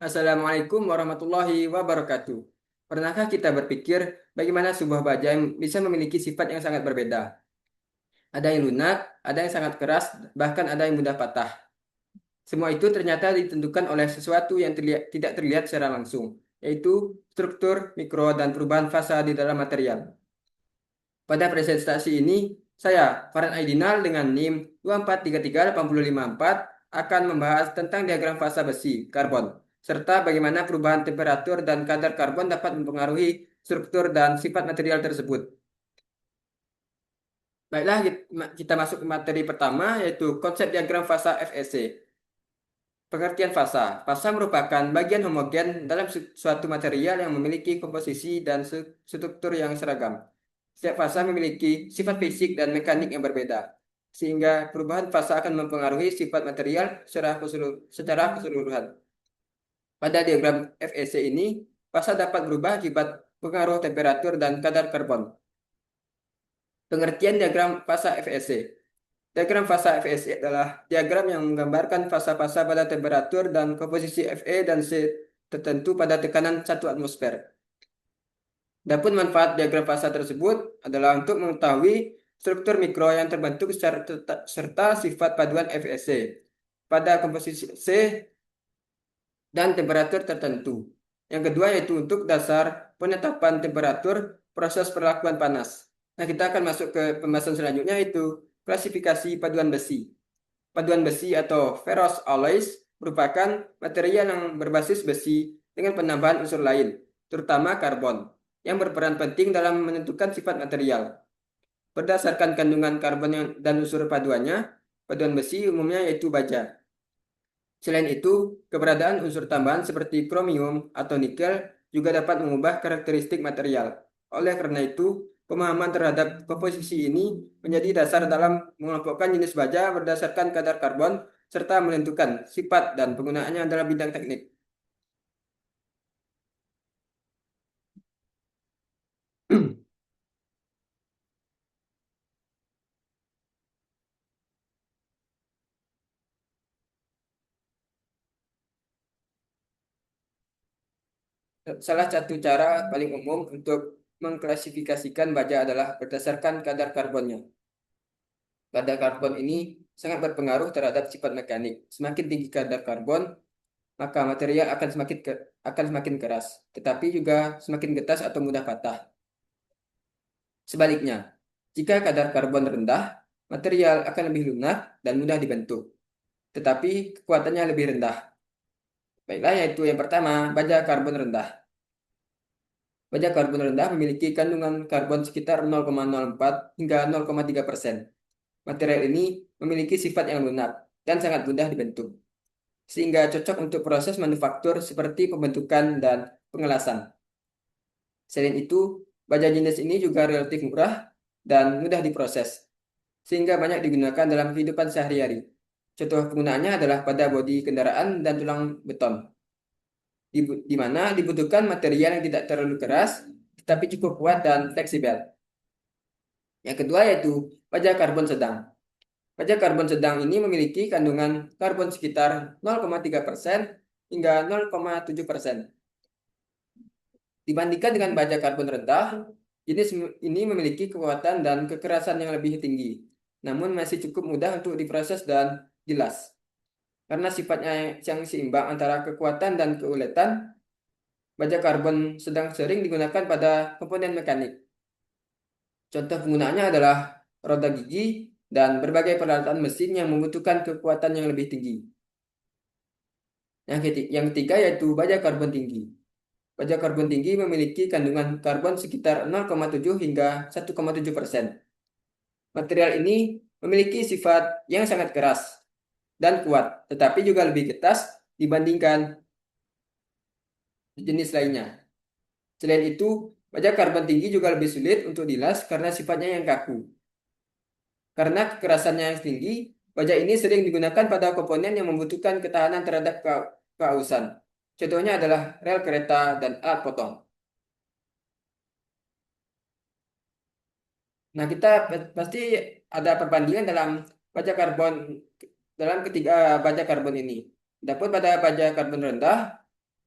Assalamualaikum warahmatullahi wabarakatuh. Pernahkah kita berpikir bagaimana sebuah baja yang bisa memiliki sifat yang sangat berbeda? Ada yang lunak, ada yang sangat keras, bahkan ada yang mudah patah. Semua itu ternyata ditentukan oleh sesuatu yang tidak terlihat secara langsung, yaitu struktur, mikro, dan perubahan fasa di dalam material. Pada presentasi ini, saya, Farhan Aidinal dengan NIM 2433854 akan membahas tentang diagram fasa besi, karbon, serta bagaimana perubahan temperatur dan kadar karbon dapat mempengaruhi struktur dan sifat material tersebut. Baiklah, kita masuk ke materi pertama, yaitu konsep diagram fasa FEC. Pengertian fasa. Fasa merupakan bagian homogen dalam suatu material yang memiliki komposisi dan struktur yang seragam. Setiap fasa memiliki sifat fisik dan mekanik yang berbeda, sehingga perubahan fasa akan mempengaruhi sifat material secara keseluruhan. Pada diagram FEC ini, fasa dapat berubah akibat pengaruh temperatur dan kadar karbon. Pengertian diagram fasa FEC. Diagram fasa FEC adalah diagram yang menggambarkan fasa-fasa pada temperatur dan komposisi Fe dan C tertentu pada tekanan 1 atmosfer. Adapun manfaat diagram fasa tersebut adalah untuk mengetahui struktur mikro yang terbentuk serta sifat paduan FEC pada komposisi C dan temperatur tertentu. Yang kedua yaitu untuk dasar penetapan temperatur proses perlakuan panas. Nah, kita akan masuk ke pembahasan selanjutnya yaitu klasifikasi paduan besi. Paduan besi atau ferrous alloys merupakan material yang berbasis besi dengan penambahan unsur lain, terutama karbon, yang berperan penting dalam menentukan sifat material. Berdasarkan kandungan karbon dan unsur paduannya, paduan besi umumnya yaitu baja. Selain itu, keberadaan unsur tambahan seperti kromium atau nikel juga dapat mengubah karakteristik material. Oleh karena itu, pemahaman terhadap komposisi ini menjadi dasar dalam mengelompokkan jenis baja berdasarkan kadar karbon serta menentukan sifat dan penggunaannya dalam bidang teknik. Salah satu cara paling umum untuk mengklasifikasikan baja adalah berdasarkan kadar karbonnya. Kadar karbon ini sangat berpengaruh terhadap sifat mekanik. Semakin tinggi kadar karbon, maka material akan semakin keras, tetapi juga semakin getas atau mudah patah. Sebaliknya, jika kadar karbon rendah, material akan lebih lunak dan mudah dibentuk, tetapi kekuatannya lebih rendah. Baiklah, yaitu yang pertama, baja karbon rendah. Baja karbon rendah memiliki kandungan karbon sekitar 0,04 hingga 0,3%. Material ini memiliki sifat yang lunak dan sangat mudah dibentuk, sehingga cocok untuk proses manufaktur seperti pembentukan dan pengelasan. Selain itu, baja jenis ini juga relatif murah dan mudah diproses, sehingga banyak digunakan dalam kehidupan sehari-hari. Contoh penggunaannya adalah pada bodi kendaraan dan tulang beton, di mana dibutuhkan material yang tidak terlalu keras, tetapi cukup kuat dan fleksibel. Yang kedua yaitu baja karbon sedang. Baja karbon sedang ini memiliki kandungan karbon sekitar 0,3% hingga 0,7%. Dibandingkan dengan baja karbon rendah, jenis ini memiliki kekuatan dan kekerasan yang lebih tinggi, namun masih cukup mudah untuk diproses dan jelas. Karena sifatnya yang seimbang antara kekuatan dan keuletan, baja karbon sedang sering digunakan pada komponen mekanik. Contoh penggunaannya adalah roda gigi dan berbagai peralatan mesin yang membutuhkan kekuatan yang lebih tinggi. Yang ketiga yaitu baja karbon tinggi. Baja karbon tinggi memiliki kandungan karbon sekitar 0,7 hingga 1,7%. Material ini memiliki sifat yang sangat keras dan kuat, tetapi juga lebih getas dibandingkan jenis lainnya. Selain itu, baja karbon tinggi juga lebih sulit untuk dilas karena sifatnya yang kaku. Karena kekerasannya yang tinggi, baja ini sering digunakan pada komponen yang membutuhkan ketahanan terhadap keausan. Contohnya adalah rel kereta dan alat potong. Nah, kita pasti ada perbandingan dalam baja karbon dalam ketiga baja karbon ini. Adapun pada baja karbon rendah,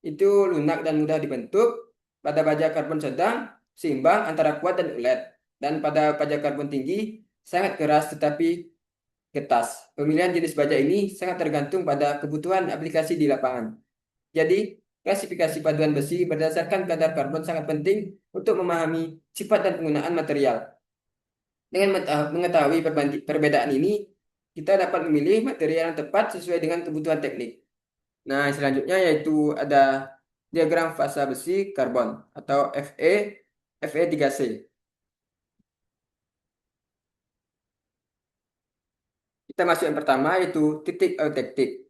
itu lunak dan mudah dibentuk. Pada baja karbon sedang, seimbang antara kuat dan ulet. Dan pada baja karbon tinggi, sangat keras tetapi getas. Pemilihan jenis baja ini sangat tergantung pada kebutuhan aplikasi di lapangan. Jadi, klasifikasi paduan besi berdasarkan kadar karbon sangat penting untuk memahami sifat dan penggunaan material. Dengan mengetahui perbedaan ini, kita dapat memilih material yang tepat sesuai dengan kebutuhan teknik. Nah, selanjutnya yaitu ada diagram fasa besi karbon atau Fe3C. Kita masuk yang pertama yaitu titik eutektik.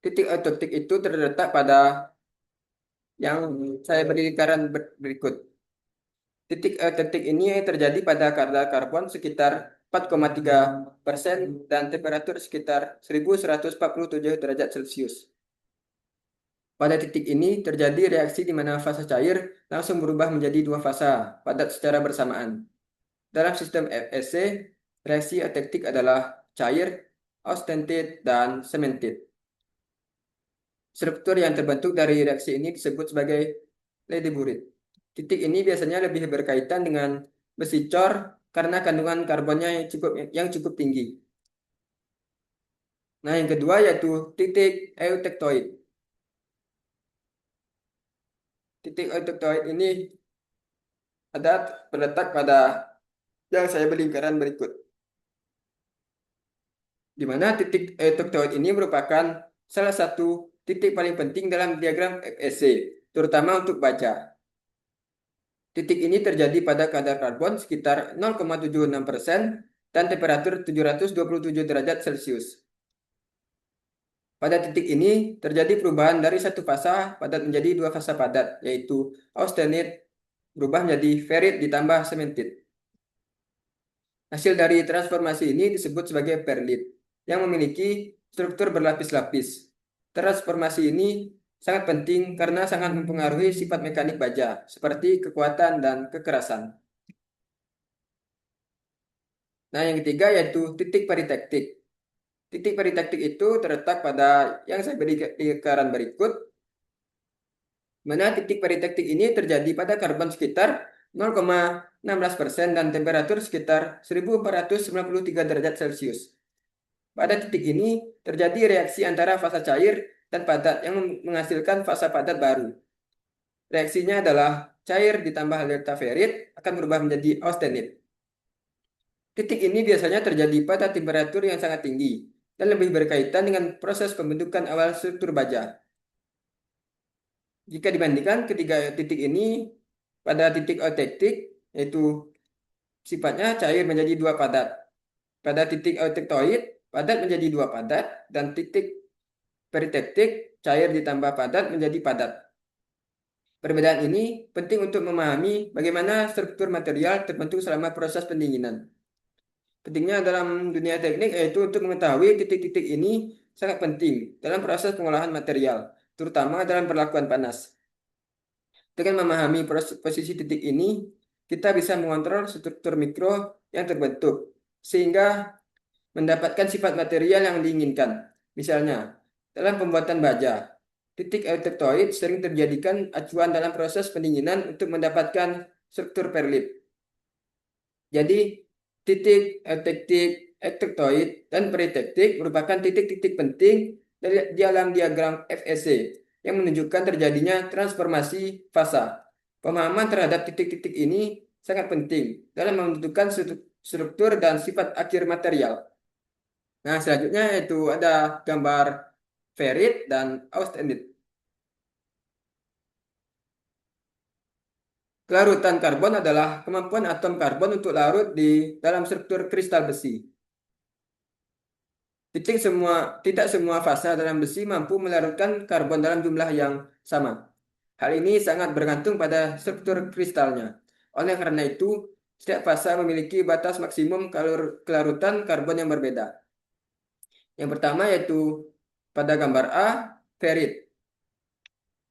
Titik eutektik itu terletak pada yang saya beri lingkaran berikut. Titik eutektik ini terjadi pada kadar karbon sekitar 4,3% dan temperatur sekitar 1147 derajat Celcius. Pada titik ini terjadi reaksi di mana fasa cair langsung berubah menjadi dua fasa padat secara bersamaan. Dalam sistem FSC, reaksi eutektik adalah cair, austentit, dan cementit. Struktur yang terbentuk dari reaksi ini disebut sebagai ladeburite. Titik ini biasanya lebih berkaitan dengan besi cor karena kandungan karbonnya yang cukup tinggi. Nah, yang kedua yaitu titik eutektoid. Titik eutektoid ini terletak pada yang saya beri lingkaran berikut, di mana titik eutektoid ini merupakan salah satu titik paling penting dalam diagram FSC, terutama untuk baja. Titik ini terjadi pada kadar karbon sekitar 0,76% dan temperatur 727 derajat Celcius. Pada titik ini terjadi perubahan dari satu fasa padat menjadi dua fasa padat, yaitu austenit berubah menjadi ferrit ditambah cementit. Hasil dari transformasi ini disebut sebagai perlit, yang memiliki struktur berlapis-lapis. Transformasi ini sangat penting karena sangat mempengaruhi sifat mekanik baja, seperti kekuatan dan kekerasan. Nah, yang ketiga yaitu titik peritektik. Titik peritektik itu terletak pada yang saya beri lingkaran berikut, mana titik peritektik ini terjadi pada karbon sekitar 0,16% dan temperatur sekitar 1493 derajat Celcius. Pada titik ini terjadi reaksi antara fasa cair dan padat yang menghasilkan fasa padat baru. Reaksinya adalah cair ditambah delta ferrit akan berubah menjadi austenit. Titik ini biasanya terjadi pada temperatur yang sangat tinggi dan lebih berkaitan dengan proses pembentukan awal struktur baja. Jika dibandingkan ketiga titik ini, pada titik eutektik yaitu sifatnya cair menjadi dua padat. Pada titik eutektoid, padat menjadi dua padat, dan titik peritektik, cair ditambah padat menjadi padat. Perbedaan ini penting untuk memahami bagaimana struktur material terbentuk selama proses pendinginan. Pentingnya dalam dunia teknik yaitu untuk mengetahui titik-titik ini sangat penting dalam proses pengolahan material, terutama dalam perlakuan panas. Dengan memahami posisi titik ini, kita bisa mengontrol struktur mikro yang terbentuk, sehingga mendapatkan sifat material yang diinginkan. Misalnya, dalam pembuatan baja, titik eutektoid sering terjadikan acuan dalam proses pendinginan untuk mendapatkan struktur perlit. Jadi, titik eutektik, eutektoid, dan peritektik merupakan titik-titik penting di dalam diagram FSC yang menunjukkan terjadinya transformasi fasa. Pemahaman terhadap titik-titik ini sangat penting dalam menentukan struktur dan sifat akhir material. Nah, selanjutnya itu ada gambar ferrit dan austenit. Kelarutan karbon adalah kemampuan atom karbon untuk larut di dalam struktur kristal besi. Tidak semua fasa dalam besi mampu melarutkan karbon dalam jumlah yang sama. Hal ini sangat bergantung pada struktur kristalnya. Oleh karena itu, setiap fasa memiliki batas maksimum kelarutan karbon yang berbeda. Yang pertama yaitu pada gambar A, ferrit.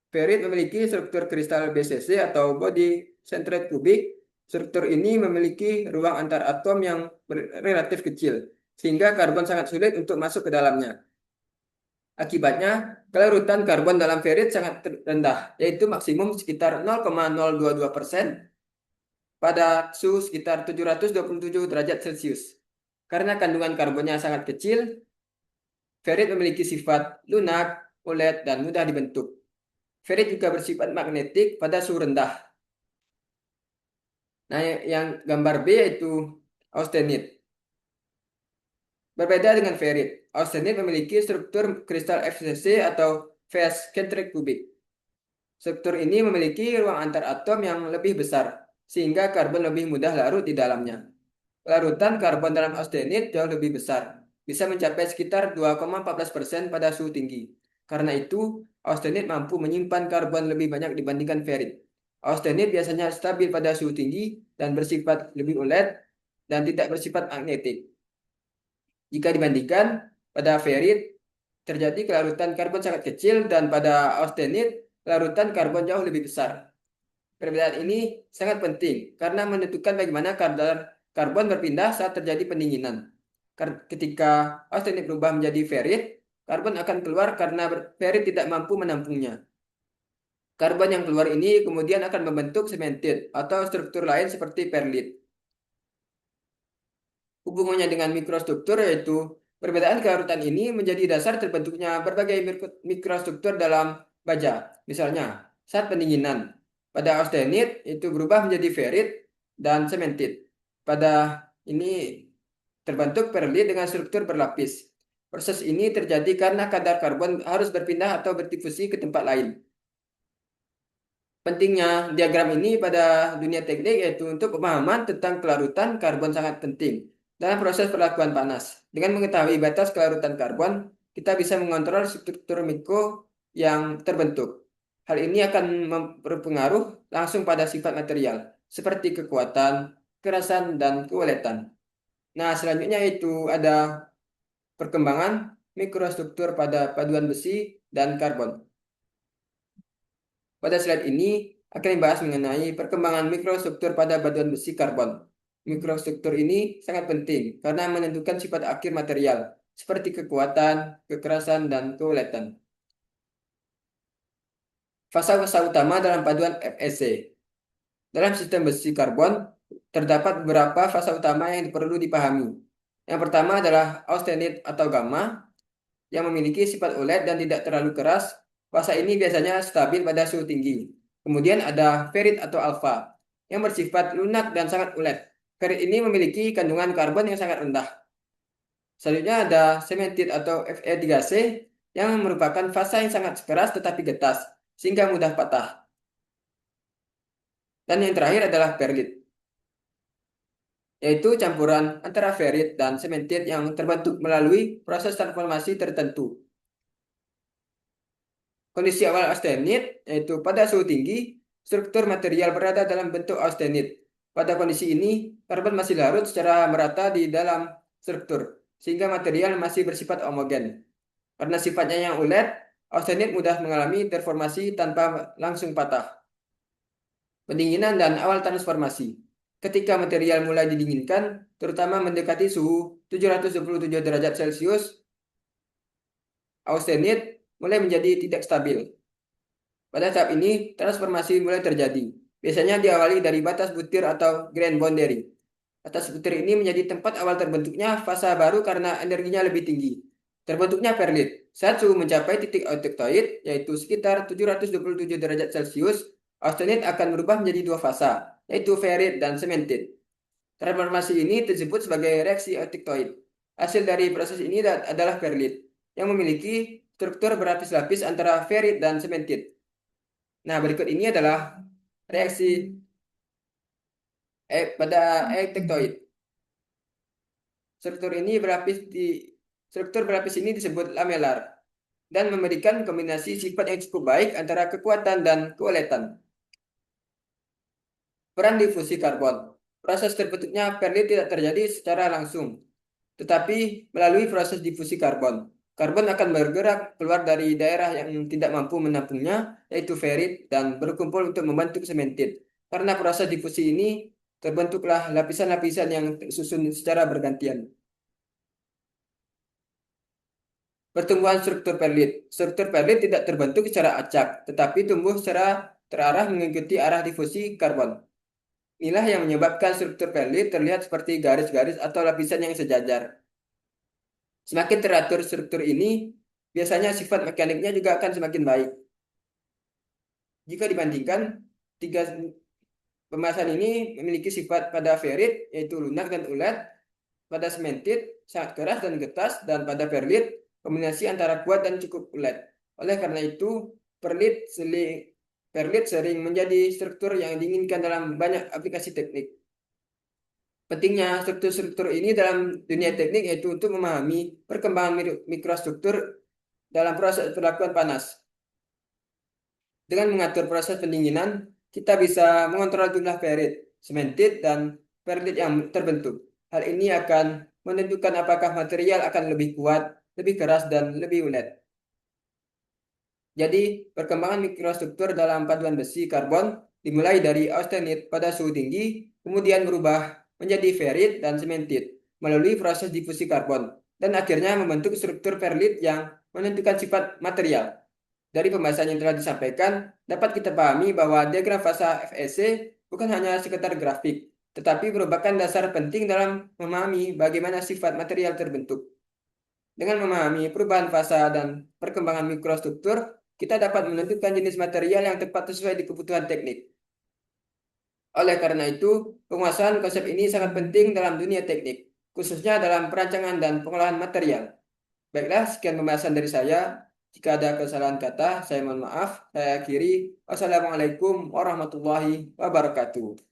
Ferrit memiliki struktur kristal BCC atau body centered cubic. Struktur ini memiliki ruang antar atom yang relatif kecil, sehingga karbon sangat sulit untuk masuk ke dalamnya. Akibatnya, kelarutan karbon dalam ferit sangat rendah, yaitu maksimum sekitar 0,022% pada suhu sekitar 727 derajat Celcius. Karena kandungan karbonnya sangat kecil, ferit memiliki sifat lunak, ulet, dan mudah dibentuk. Ferit juga bersifat magnetik pada suhu rendah. Nah, yang gambar B yaitu austenit. Berbeda dengan ferit, austenit memiliki struktur kristal FCC atau phase centric cubic. Struktur ini memiliki ruang antar atom yang lebih besar, sehingga karbon lebih mudah larut di dalamnya. Larutan karbon dalam austenit jauh lebih besar, bisa mencapai sekitar 2,14% pada suhu tinggi. Karena itu, austenit mampu menyimpan karbon lebih banyak dibandingkan ferit. Austenit biasanya stabil pada suhu tinggi dan bersifat lebih ulet dan tidak bersifat magnetik. Jika dibandingkan, pada ferit terjadi kelarutan karbon sangat kecil dan pada austenit larutan karbon jauh lebih besar. Perbedaan ini sangat penting karena menentukan bagaimana kadar karbon berpindah saat terjadi pendinginan. Ketika austenit berubah menjadi ferit, karbon akan keluar karena ferit tidak mampu menampungnya. Karbon yang keluar ini kemudian akan membentuk sementit atau struktur lain seperti perlit. Hubungannya dengan mikrostruktur yaitu perbedaan kelarutan ini menjadi dasar terbentuknya berbagai mikrostruktur dalam baja. Misalnya, saat pendinginan, pada austenit itu berubah menjadi ferit dan sementit. Pada ini terbentuk perlit dengan struktur berlapis. Proses ini terjadi karena kadar karbon harus berpindah atau berdifusi ke tempat lain. Pentingnya diagram ini pada dunia teknik yaitu untuk pemahaman tentang kelarutan karbon sangat penting dalam proses perlakuan panas. Dengan mengetahui batas kelarutan karbon, kita bisa mengontrol struktur mikro yang terbentuk. Hal ini akan berpengaruh langsung pada sifat material, seperti kekuatan, kerasan, dan keuletan. Nah, selanjutnya itu ada perkembangan mikrostruktur pada paduan besi dan karbon. Pada slide ini akan dibahas mengenai perkembangan mikrostruktur pada paduan besi karbon. Mikrostruktur ini sangat penting karena menentukan sifat akhir material, seperti kekuatan, kekerasan, dan keuletan. Fasa-fasa utama dalam paduan FEC. Dalam sistem besi karbon, terdapat beberapa fasa utama yang perlu dipahami. Yang pertama adalah austenit atau gamma, yang memiliki sifat ulet dan tidak terlalu keras. Fasa ini biasanya stabil pada suhu tinggi. Kemudian ada ferit atau alfa, yang bersifat lunak dan sangat ulet. Ferit ini memiliki kandungan karbon yang sangat rendah. Selanjutnya ada sementit atau Fe3C, yang merupakan fasa yang sangat keras tetapi getas, sehingga mudah patah. Dan yang terakhir adalah perlit, yaitu campuran antara ferit dan sementit yang terbentuk melalui proses transformasi tertentu. Kondisi awal austenit, yaitu pada suhu tinggi, struktur material berada dalam bentuk austenit. Pada kondisi ini, karbon masih larut secara merata di dalam struktur, sehingga material masih bersifat homogen. Karena sifatnya yang ulet, austenit mudah mengalami deformasi tanpa langsung patah. Pendinginan dan awal transformasi. Ketika material mulai didinginkan, terutama mendekati suhu 727 derajat Celcius, austenit mulai menjadi tidak stabil. Pada tahap ini, transformasi mulai terjadi. Biasanya diawali dari batas butir atau grain boundary. Batas butir ini menjadi tempat awal terbentuknya fasa baru karena energinya lebih tinggi. Terbentuknya perlit. Saat suhu mencapai titik eutektoid, yaitu sekitar 727 derajat Celcius, austenit akan berubah menjadi dua fasa, yaitu ferit dan sementit. Transformasi ini disebut sebagai reaksi eutektoid. Hasil dari proses ini adalah perlit, yang memiliki struktur berlapis-lapis antara ferit dan sementit. Nah, berikut ini adalah reaksi pada ektektoid. Struktur berlapis ini disebut lamelar dan memberikan kombinasi sifat yang cukup baik antara kekuatan dan keuletan. Peran difusi karbon. Proses terbentuknya perlit tidak terjadi secara langsung, tetapi melalui proses difusi karbon. Karbon akan bergerak keluar dari daerah yang tidak mampu menampungnya, yaitu ferit, dan berkumpul untuk membentuk sementit. Karena proses difusi ini, terbentuklah lapisan-lapisan yang tersusun secara bergantian. Pertumbuhan struktur perlit. Struktur perlit tidak terbentuk secara acak, tetapi tumbuh secara terarah mengikuti arah difusi karbon. Inilah yang menyebabkan struktur perlit terlihat seperti garis-garis atau lapisan yang sejajar. Semakin teratur struktur ini, biasanya sifat mekaniknya juga akan semakin baik. Jika dibandingkan, tiga pembahasan ini memiliki sifat pada ferit, yaitu lunak dan ulet, pada sementit, sangat keras dan getas, dan pada perlit, kombinasi antara kuat dan cukup ulet. Oleh karena itu, perlit sering menjadi struktur yang diinginkan dalam banyak aplikasi teknik. Pentingnya struktur-struktur ini dalam dunia teknik yaitu untuk memahami perkembangan mikrostruktur dalam proses perlakuan panas. Dengan mengatur proses pendinginan, kita bisa mengontrol jumlah ferit, sementit, dan perlit yang terbentuk. Hal ini akan menentukan apakah material akan lebih kuat, lebih keras, dan lebih ulet. Jadi, perkembangan mikrostruktur dalam paduan besi karbon dimulai dari austenit pada suhu tinggi, kemudian berubah menjadi ferit dan sementit melalui proses difusi karbon, dan akhirnya membentuk struktur perlit yang menentukan sifat material. Dari pembahasan yang telah disampaikan, dapat kita pahami bahwa diagram fasa FEC bukan hanya sekedar grafik, tetapi merupakan dasar penting dalam memahami bagaimana sifat material terbentuk. Dengan memahami perubahan fasa dan perkembangan mikrostruktur, kita dapat menentukan jenis material yang tepat sesuai di kebutuhan teknik. Oleh karena itu, penguasaan konsep ini sangat penting dalam dunia teknik, khususnya dalam perancangan dan pengolahan material. Baiklah, sekian pembahasan dari saya. Jika ada kesalahan kata, saya mohon maaf. Saya akhiri. Wassalamualaikum warahmatullahi wabarakatuh.